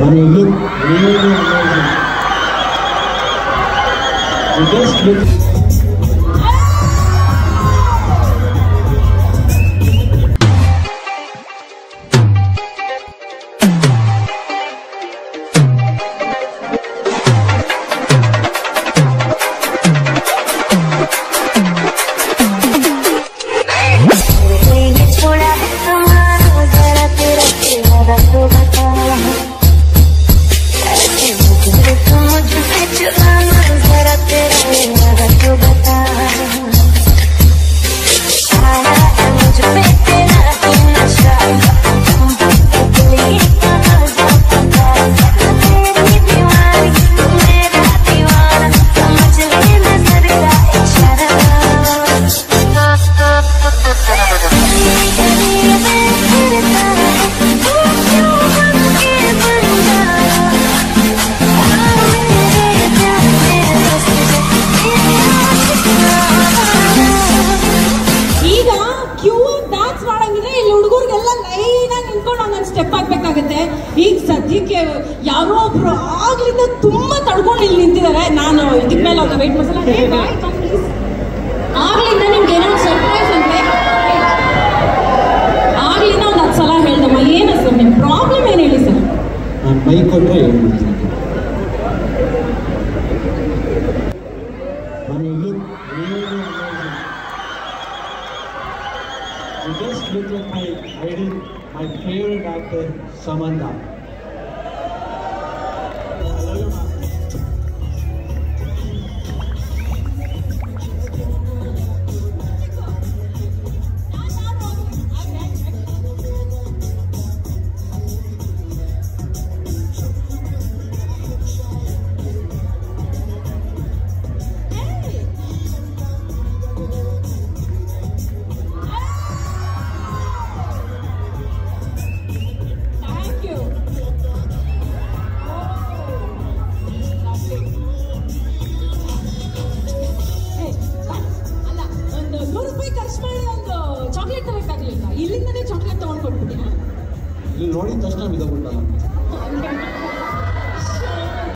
When you look really amazing, you just look. ಈಗ ಸದ್ಯಕ್ಕೆ ಯಾರೋ ಒಬ್ರು ಆಗ್ಲಿಂದ ತುಂಬಾ ತಡ್ಕೊಂಡು ಇಲ್ಲಿ ನಿಂತಿದ್ದಾರೆ. ನಾನು ಇದಕ್ಕೆ ಮೇಲೆ ಅವ್ರನ್ನ ವೇಟ್ ಮಾಡ್ಸಲ್ಲ. ಆಗ್ಲಿಂದ ನಿಮ್ಗೆ ಏನೋ ಸರ್ಪ್ರೈಸ್ ಅಂದ್ರೆ ಆಗ್ಲಿಂದ ಒಂದು 10 ಸಲ ಹೇಳ್ದಮ್ಮ. ಏನು ಸರ್ ನಿಮ್ಮ ಪ್ರಾಬ್ಲಮ್ ಏನು ಹೇಳಿ ಸರ್? ನಾನು ಬೈಕ್ ಕೊಟ್ಟರೆ ಹೇಳ್ಬಿಡ್ತೀನಿ. When you look really amazing, you just look like my idol, my favorite actor, Samantha. ಇಲ್ಲಿಂದನೇ ಚಾಕ್ಲೇಟ್ ತಗೊಂಡು ಕೊಟ್ಬಿಟ್ಟಿಯಾ? ಇಲ್ಲಿ ನೋಡಿದ ತಕ್ಷಣ ಬಿದ್ದೋಗ್ಬಿಟ್ಟಲ್ಲ.